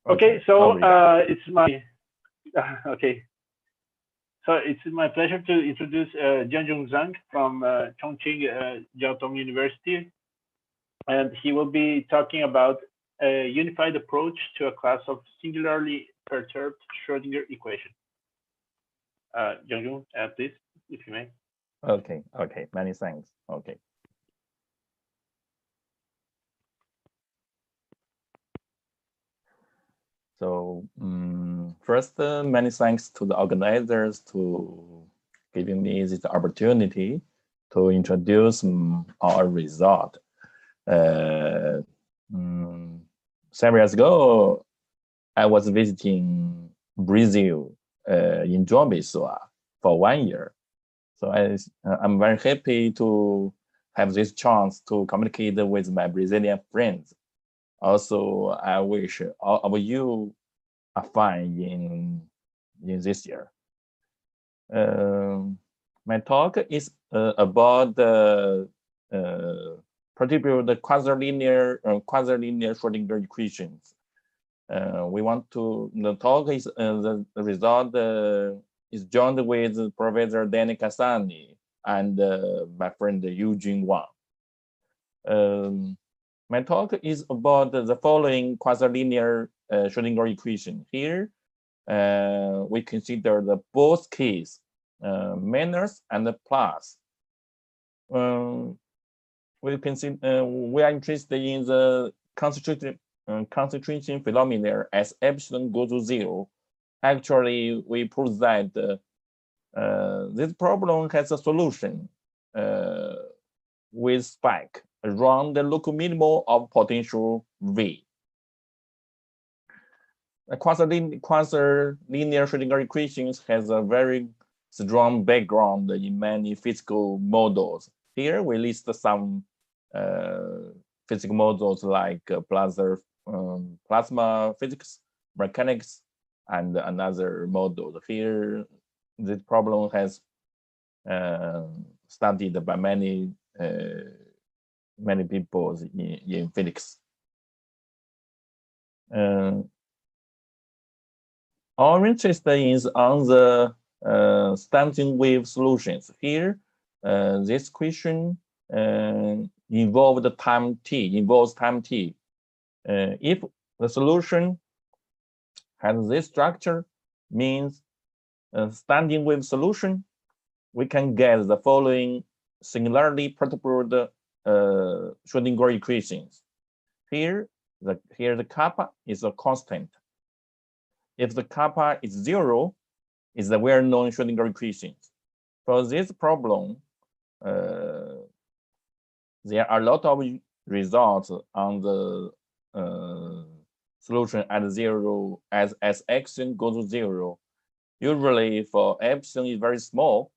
Okay, I'll so read that. it's my okay. So it's my pleasure to introduce Jianjun Zhang from Chongqing Jiaotong University, and he will be talking about a unified approach to a class of singularly perturbed Schrodinger equation. Jianjun, please, if you may. Okay, many thanks. Okay. So first, many thanks to the organizers to giving me this opportunity to introduce our result. Uh, mm, several years ago, I was visiting Brazil in João Pessoa for 1 year. So I'm very happy to have this chance to communicate with my Brazilian friends. Also, I wish all of you are fine in this year. My talk is about the particular the quasilinear Schrodinger equations. We want to the talk is the result is joined with Professor Danny Cassani and my friend Eugene Wang. My talk is about the following quasilinear Schrodinger equation. Here, we consider the both case, minus and the plus. We are interested in the concentration phenomena as epsilon goes to 0. Actually, we prove that this problem has a solution with spike around the local minimum of potential V. The quasi-linear Schrodinger equations has a very strong background in many physical models. Here we list some physical models like plasma physics, mechanics, and another model. Here, this problem has studied by many people in physics. Our interest is on the standing wave solutions. Here, this question involves time t. If the solution has this structure, means standing wave solution, we can get the following singularly perturbed Schrodinger equations. Here the kappa is a constant. If the kappa is 0, is the well-known Schrodinger equations. For this problem, there are a lot of results on the solution at 0 as epsilon goes to 0. Usually for epsilon is very small,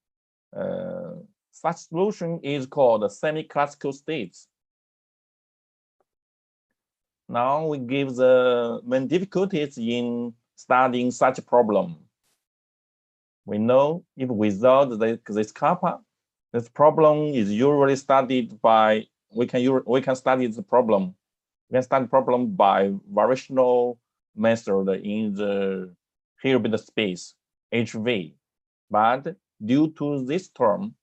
such solution is called semi-classical states. Now we give the main difficulties in studying such a problem. We know if without this kappa, this problem is usually studied by we can study the problem. We can study problem by variational method in the Hilbert space HV. But due to this term,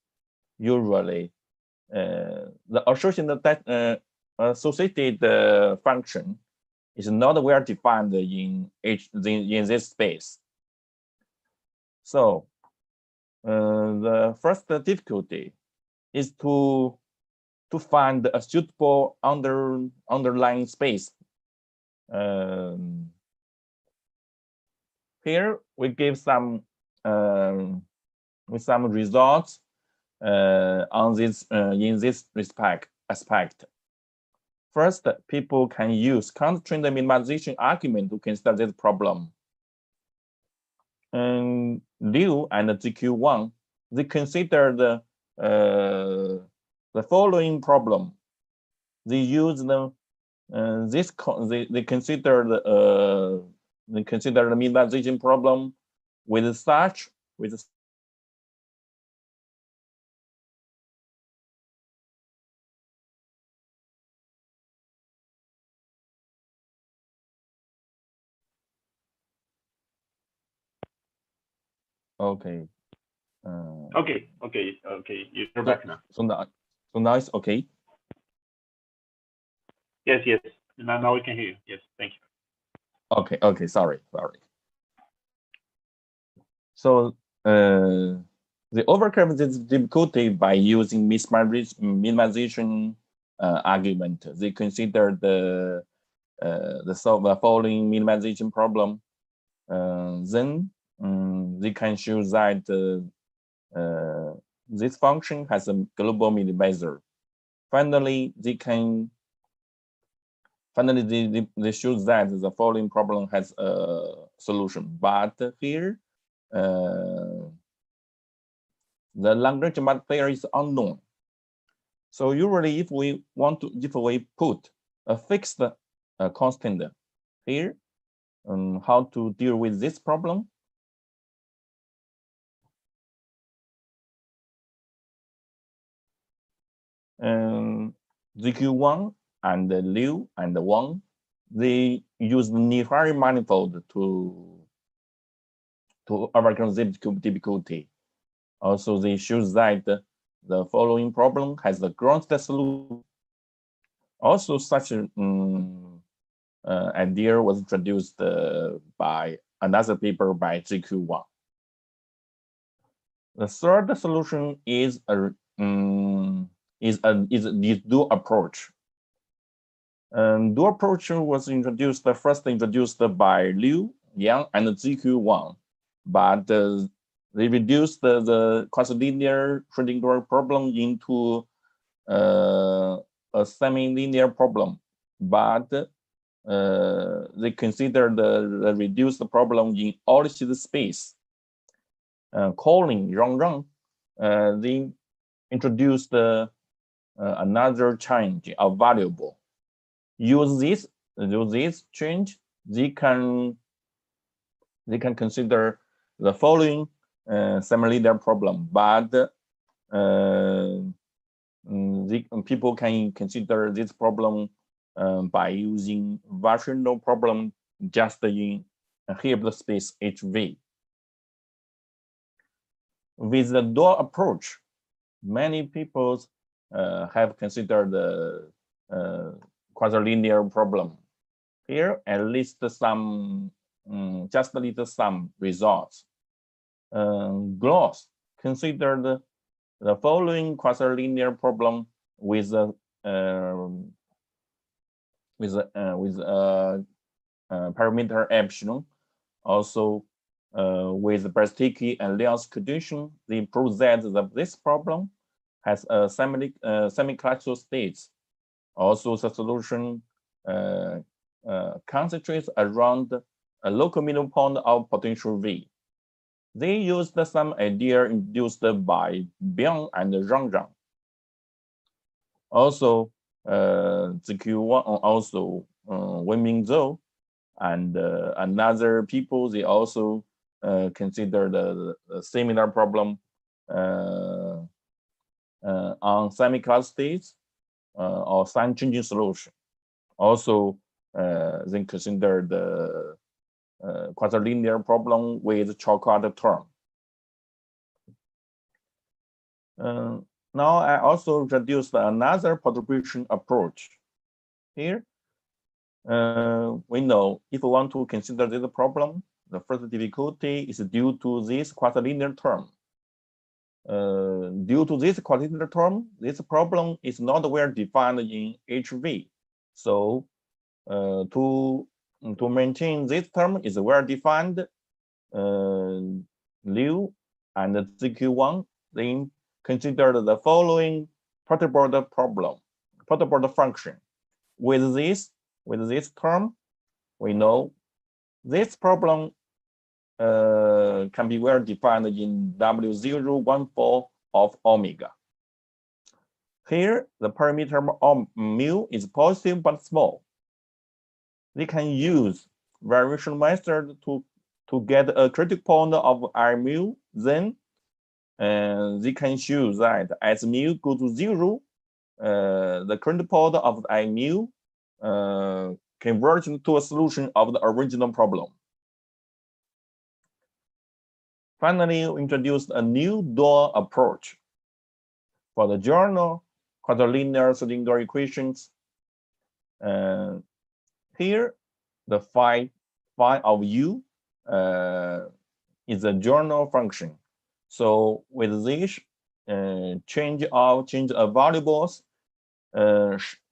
usually the associated function is not well defined in this space. So the first difficulty is to find a suitable underlying space. Here we give some with some results on this in this aspect. First, people can use constraint minimization argument to consider this problem. Liu and GQ1, they consider the following problem. They use the they consider the minimization problem with such Okay. Okay. You're back now. So now it's okay. Yes. Now we can hear you. Yes. Thank you. Okay. Sorry. So they overcome this difficulty by using minimization argument. They consider the following minimization problem. Then they can show that this function has a global minimizer. Finally, they show that the following problem has a solution. But here, the Lagrange multiplier is unknown. So usually, if we put a fixed constant here, how to deal with this problem? ZQ1 and Liu and Wang, they use the Nihari manifold to overcome this difficulty. Also, they show that the following problem has the ground solution. Also, such an idea was introduced by another paper by ZQ1. The third solution is this dual approach. Dual approach was first introduced by Liu, Yang, and ZQ1, but they reduced the quasilinear Schrodinger problem into a semi-linear problem, but they consider the reduced problem in Orchid space. Calling Zhang, they introduced another change of variable. Use this change, they can consider the following semi-linear problem, but people can consider this problem by using rational problem just in Hilbert space HV. With the dual approach, many people have considered the quasilinear problem. Here, at least some, just a little some results. Gloss considered the following quasilinear problem with parameter epsilon. Also, with Brastiki and Liang's condition, they prove that this problem has a semi-classical states. Also, the solution concentrates around a local middle point of potential V. They used some idea induced by Biang and Zhang. Also, ZQ1, also Wenming Zhou, and another people, they also consider the similar problem on semi-class states or sign changing solution. Also, then consider the quadrilinear problem with Choquard term. Now I also introduced another perturbation approach. Here, we know if we want to consider this problem, the first difficulty is due to this quadrilinear term. Due to this quadrilinear term, this problem is not well defined in HV. So to maintain this term is well defined, Liu and ZQ1 then consider the following perturbed function. With this term, we know this problem can be well defined in W014 of omega. Here, the parameter of mu is positive but small. They can use variation method to get a critical point of I mu. Then they can show that as mu goes to 0, the current point of I mu converges to a solution of the original problem. Finally, we introduced a new dual approach for the journal quadrilinear Schrodinger equations. Here, the phi of u is a journal function. So with this change of variables,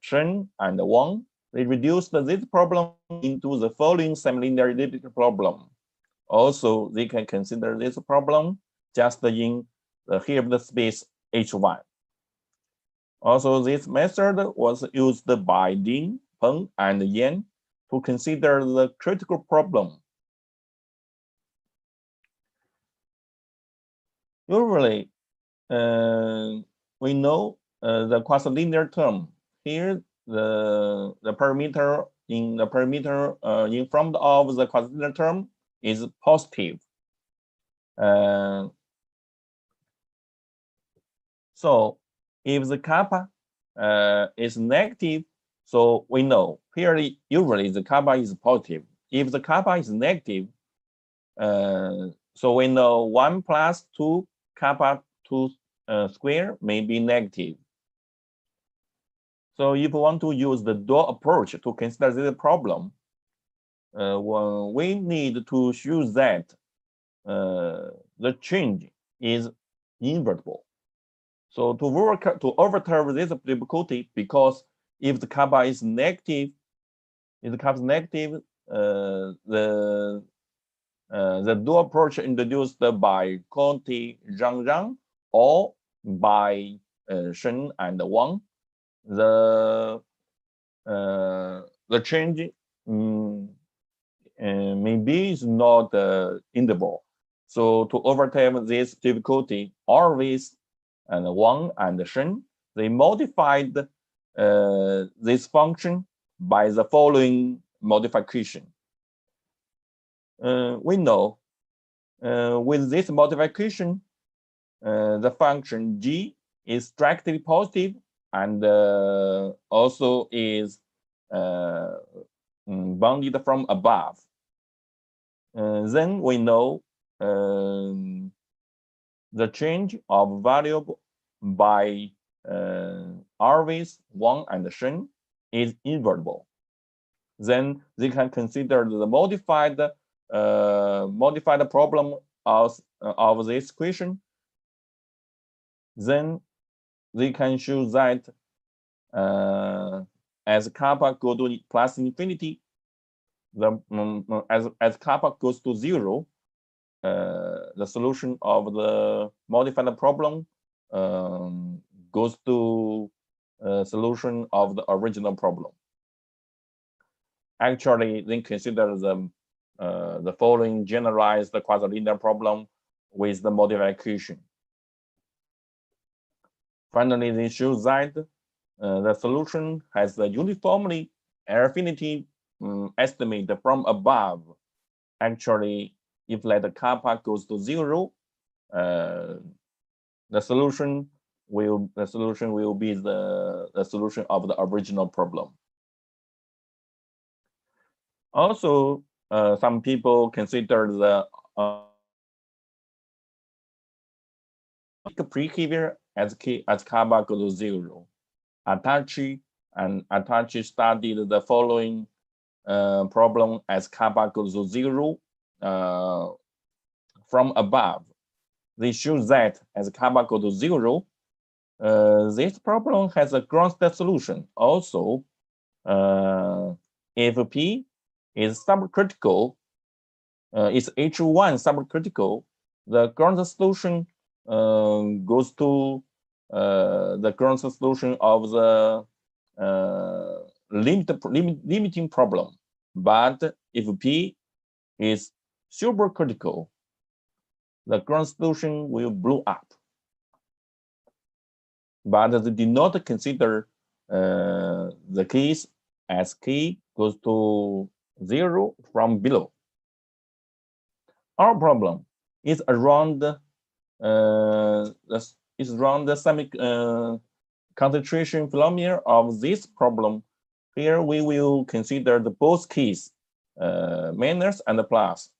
Shen and Wang, they reduced this problem into the following semilinear elliptic problem. Also, they can consider this problem just in the Hilbert space H1. Also, this method was used by Lin, Peng, and Yan to consider the critical problem. Usually, we know the quasilinear term. Here, the parameter in front of the quasilinear term is positive. So if the kappa is negative, so we know here usually the kappa is positive. If the kappa is negative, so we know 1 plus 2 kappa 2 square may be negative. So if we want to use the dual approach to consider this problem, we need to show that the change is invertible. So to overcome this difficulty, because if the kappa is negative, the dual approach introduced by Chongqing Jiaotong or by Shen and Wang, the change maybe is not invertible. So to overcome this difficulty, always and Wang and Shen, they modified this function by the following modification. We know with this modification, the function g is strictly positive and also is bounded from above. Then we know the change of variable by always Wang and Shen is invertible. Then they can consider the modified problem of this equation. Then they can show that as kappa go to plus infinity, as kappa goes to 0, the solution of the modified problem goes to solution of the original problem. Actually, they consider the following generalized quasilinear problem with the modification. Finally, they show that the solution has a uniformly affinity estimate from above. Actually, if let the kappa goes to 0, the solution will be the solution of the original problem. Also, some people consider the behavior as kappa goes to 0. Atachi studied the following problem as kappa goes to 0 from above. They show that as kappa goes to 0, this problem has a ground state solution. Also, if P is subcritical, is H1 subcritical, the ground solution goes to the ground solution of the limiting problem. But if P is supercritical, the ground solution will blow up. But they did not consider the case as K goes to 0 from below. Our problem is around the semi concentration polynomial of this problem. Here we will consider the both case, minus and plus.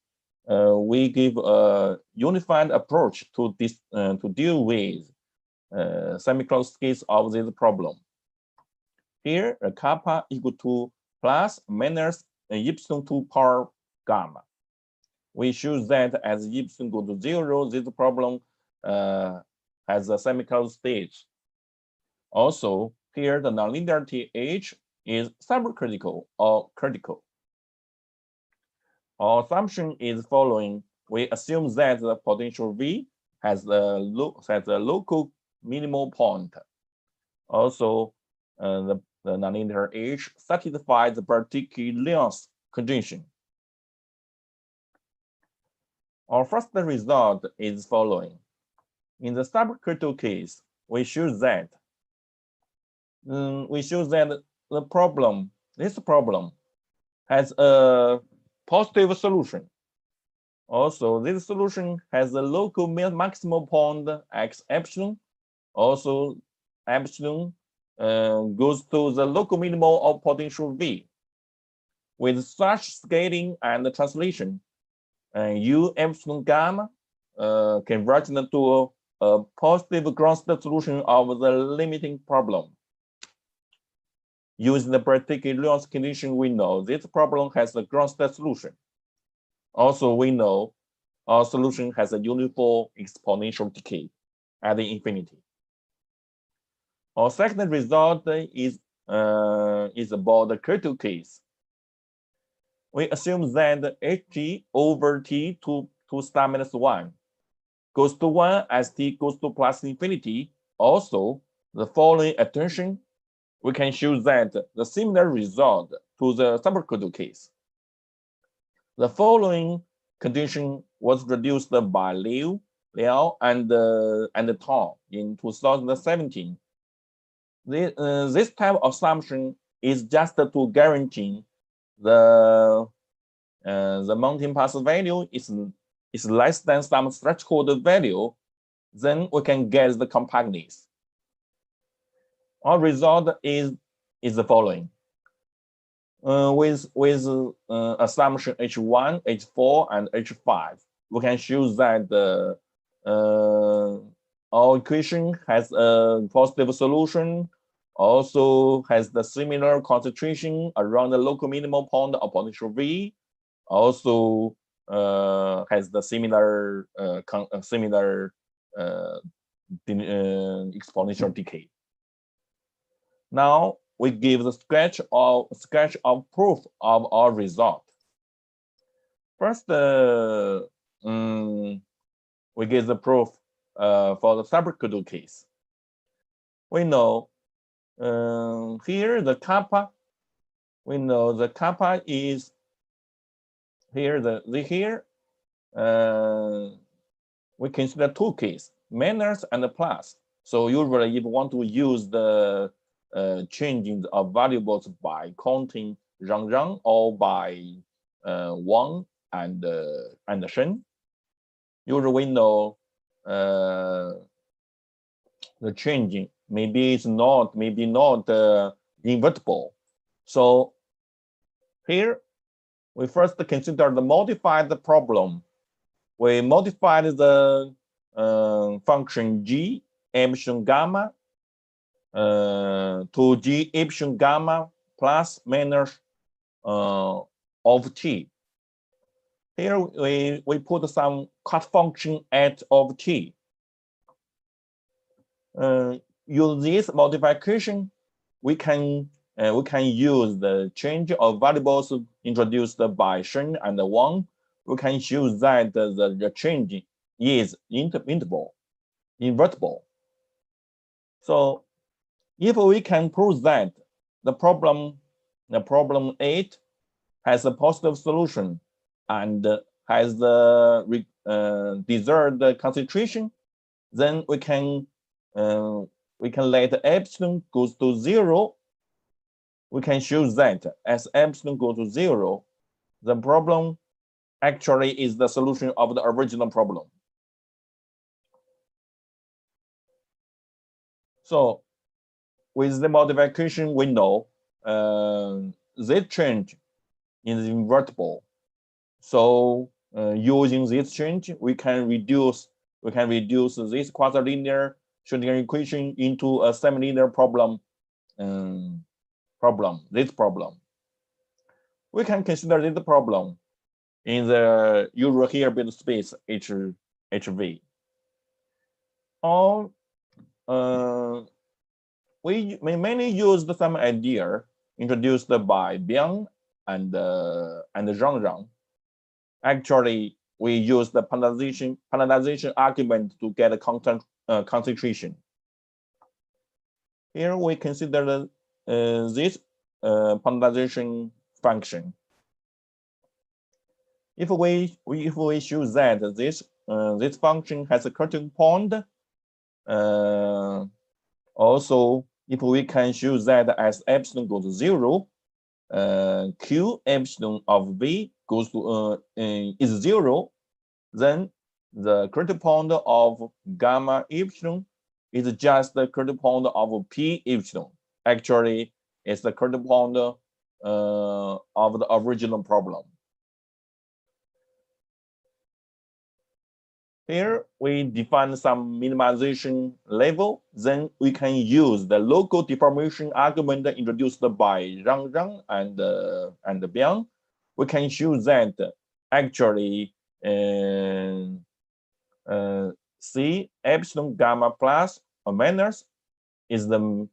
we give a unified approach to this to deal with semi-closed case of this problem. Here, kappa equal to plus minus epsilon 2 power gamma. We choose that as epsilon go to 0, this problem has a semi-closed stage. Also, here the nonlinearity H is subcritical or critical. Our assumption is following. We assume that the potential V has a local minimal point. Also, the nonlinear H satisfies the particular condition. Our first result is following. In the subcritical case, we show that this problem has a positive solution. Also, this solution has a local maximal point x epsilon. Also, epsilon goes to the local minimal of potential V. With such scaling and translation, U epsilon gamma converges to a positive ground state solution of the limiting problem. Using the particular condition, we know this problem has a ground state solution. Also, we know our solution has a uniform exponential decay at the infinity. Our second result is about the critical case. We assume that ht over t to star minus 1 goes to 1 as t goes to plus infinity. Also, the following attention, we can show that the similar result to the subcritical case. The following condition was reduced by Liu and Tong in 2017. This type of assumption is just to guarantee the mounting pass value is less than some threshold value, then we can get the compactness. Our result is the following. With assumption H1, H4, and H5, we can show that our equation has a positive solution, also has the similar concentration around the local minimum point of potential V, also has the similar exponential decay. Now we give the sketch of proof of our result. First, we give the proof for the subcritical case. We know here the kappa. We know the kappa is here. We consider two cases, minus and plus. So usually, if you want to use the changing of variables by counting Zhang or by Wang and Shen, usually we know the changing maybe not invertible. So here we first consider the modified problem. We modified the function g epsilon gamma to g epsilon gamma plus minus of t. Here we put some cut function at of t. Use this modification, we can use the change of variables introduced by Shen and Wang. We can show that the change is invertible. So if we can prove that the problem 8 has a positive solution and has the desired concentration, then we can let epsilon goes to 0. We can show that as epsilon goes to 0, the problem actually is the solution of the original problem. So with the modification, we know this change is invertible. So using this change, we can reduce this quasilinear Schrodinger equation into a semilinear problem. This problem. We can consider this problem in the usual Hilbert space HV. Or we mainly use the same idea introduced by Biang and Zhang. Actually, we use the polarization argument to get a concentration. Here we consider this polarization function. If we show that this function has a critical point, also if we can show that as epsilon goes to 0, q epsilon of v goes to is 0, then the critical point of gamma epsilon is just the critical point of p epsilon. Actually, it's the critical point of the original problem. Here we define some minimization level. Then we can use the local deformation argument introduced by Zhang and Biang. We can show that actually C epsilon gamma plus or minus is the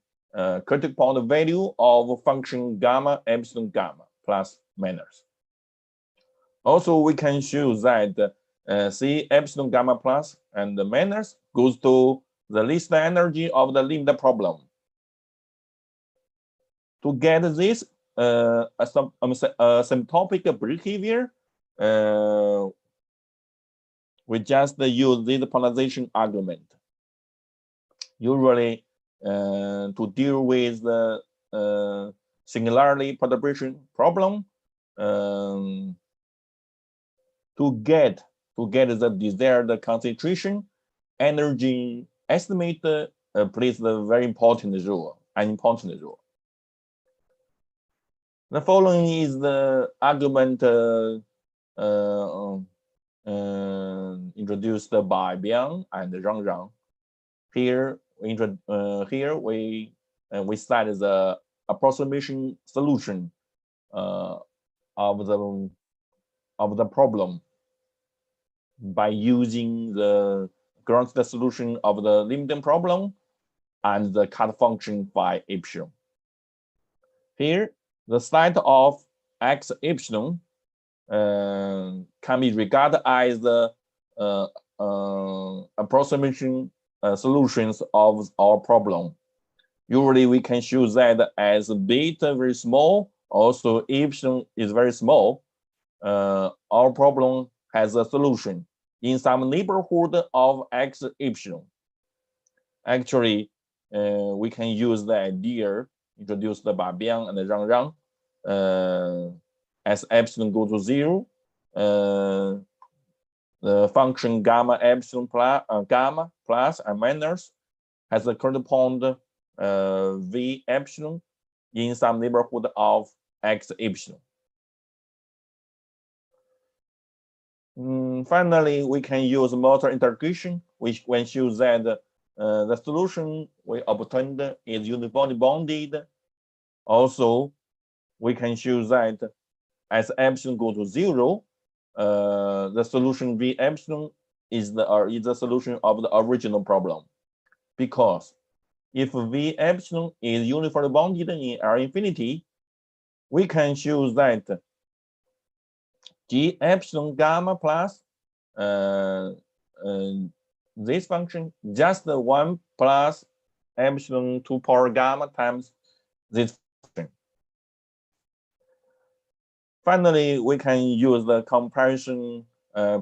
critical point value of function gamma epsilon gamma plus minus. Also, we can show that C epsilon gamma plus and minus goes to the least energy of the limit problem. To get this asymptotic behavior, we just use this polarization argument. Usually, to deal with the singularly perturbation problem, to get the desired concentration, energy estimate plays a very important role, The following is the argument introduced by Biang and Zhang. Here we cite the approximation solution of the problem by using the grounded solution of the limiting problem and the cut function phi epsilon. Here, the site of x epsilon can be regarded as the approximation solutions of our problem. Usually, we can show that as beta very small, also epsilon is very small. Our problem has a solution in some neighborhood of x epsilon. Actually, we can use the idea introduced by Biang and Zhang as epsilon go to 0, the function gamma epsilon gamma plus and minus has a correspond v epsilon in some neighborhood of x epsilon. Finally, we can use motor integration, which when shows that the solution we obtained is uniformly bounded. Also, we can show that as epsilon goes to 0, the solution v epsilon is the solution of the original problem. Because if v epsilon is uniformly bounded in R infinity, we can show that g epsilon gamma plus this function just 1 plus epsilon 2 power gamma times this function. Finally, we can use the comparison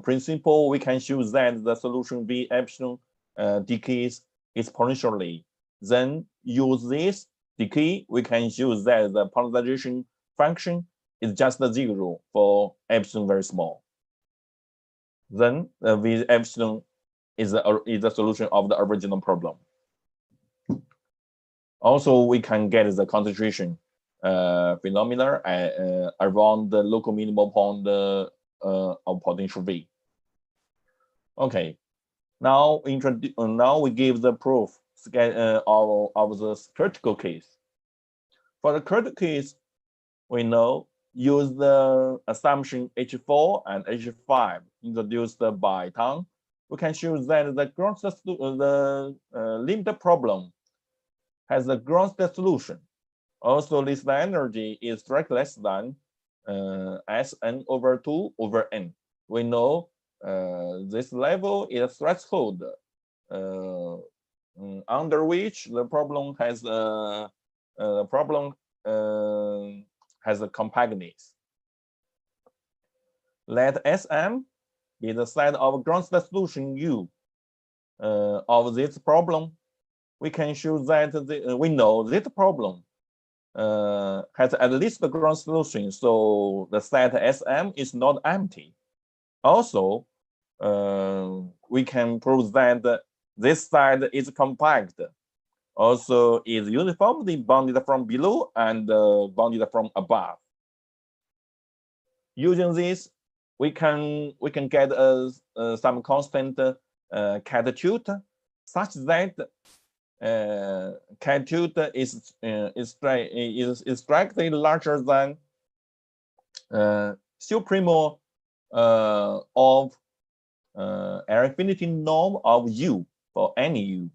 principle. We can show that the solution v epsilon decays exponentially. Then use this decay, we can show that the polarization function is just 0 for epsilon very small. Then the v epsilon is the solution of the original problem. Also, we can get the concentration phenomena around the local minimum point of potential V. Okay, now we give the proof of the critical case. For the critical case, we know use the assumption H4 and H5 introduced by Tang. We can show that the limit problem has a ground state solution. Also, this energy is directly less than Sn over 2 over n. We know this level is a threshold under which the problem has a compactness. Let Sm be the set of ground state solution U of this problem. We can show that we know this problem has at least the ground solution, so the set Sm is not empty. Also, we can prove that this side is compact, also is uniformly bounded from below and bounded from above. Using this, we can get some constant catitude such that catitude is strictly larger than supremo of infinity norm of U for any U.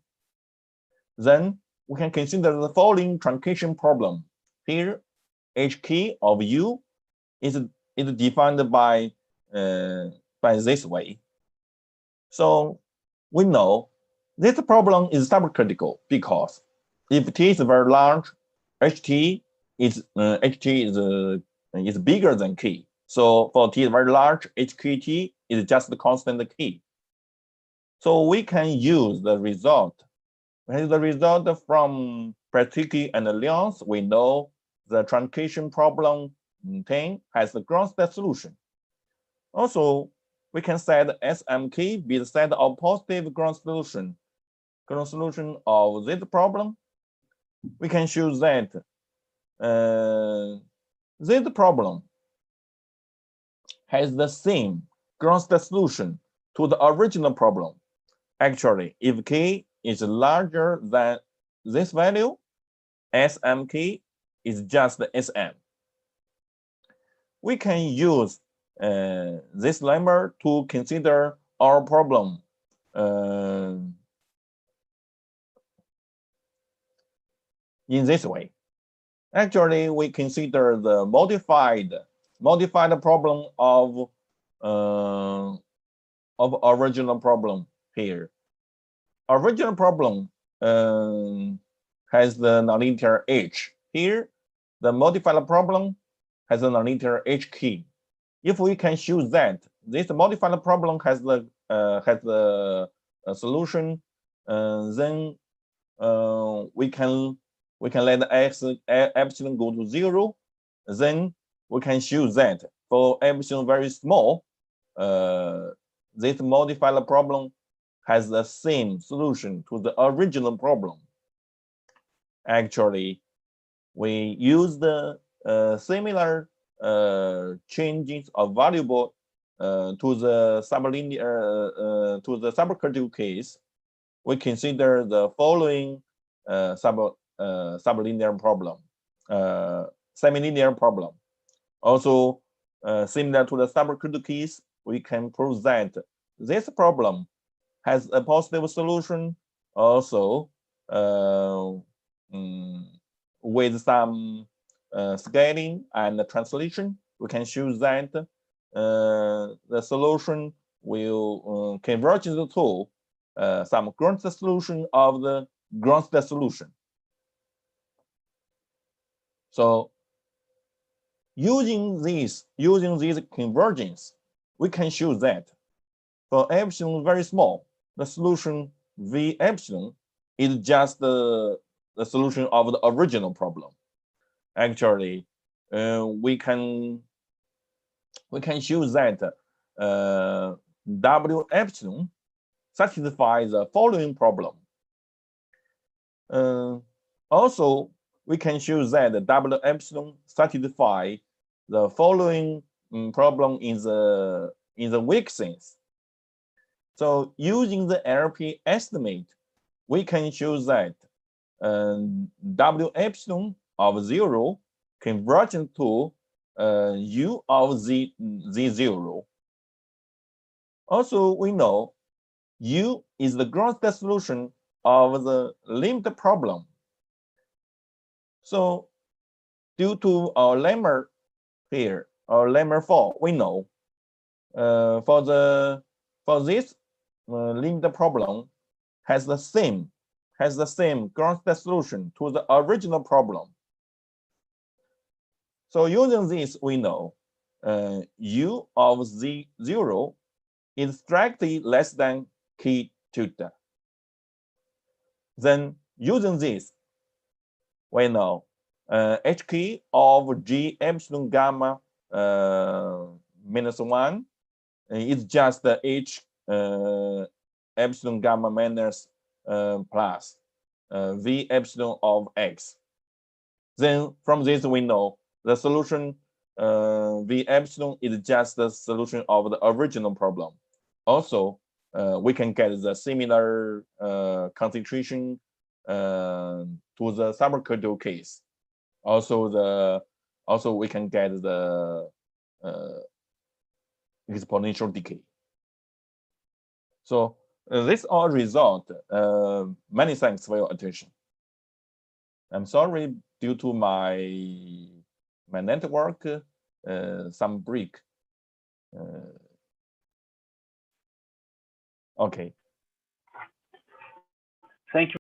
Then we can consider the following truncation problem. Here, HK of U is defined by this way. So we know this problem is subcritical because if T is very large, HT is bigger than K. So for T is very large, HKT is just the constant K. So we can use the result. As the result from Praticky and Lyons, we know the truncation problem 10 has the ground state solution. Also, we can set SMK be the set of positive ground solution of this problem. We can show that this problem has the same ground state solution to the original problem. Actually, if K is larger than this value, SMK is just Sm. We can use this lemma to consider our problem in this way. Actually, we consider the modified problem of original problem here. Original problem has the nonlinear H. Here, the modified problem has a nonlinear H key. If we can show that this modified problem has the solution, then we can let epsilon go to 0. Then we can show that for epsilon very small, this modified problem has the same solution to the original problem. Actually, we use the similar changes of variable to the sublinear to the subcritical case. We consider the following sublinear problem, semilinear problem. Also, similar to the subcritical case, we can prove that this problem has a positive solution. Also, with some scaling and translation, we can show that the solution will converge to some ground state solution of the ground state solution. So using this convergence, we can show that for epsilon very small, the solution V epsilon is just the solution of the original problem. Actually, we can show that W epsilon satisfies the following problem. Also, we can show that W epsilon satisfies the following problem in the weak sense. So using the LP estimate, we can show that W epsilon of 0 convergent to U of Z0. Also, we know U is the gross solution of the limit problem. So due to our lemma here, our lemma 4, we know for this limit problem has the same gross solution to the original problem. So using this, we know U of Z0 is strictly less than K tilde. Then using this, we know HK of G epsilon gamma minus 1 is just the H epsilon gamma minus plus V epsilon of X. Then from this, we know the solution V epsilon is just the solution of the original problem. Also, we can get the similar concentration to the supercritical case. Also, we can get the exponential decay. So this all result. Many thanks for your attention. I'm sorry, due to my network, some break. Okay. Thank you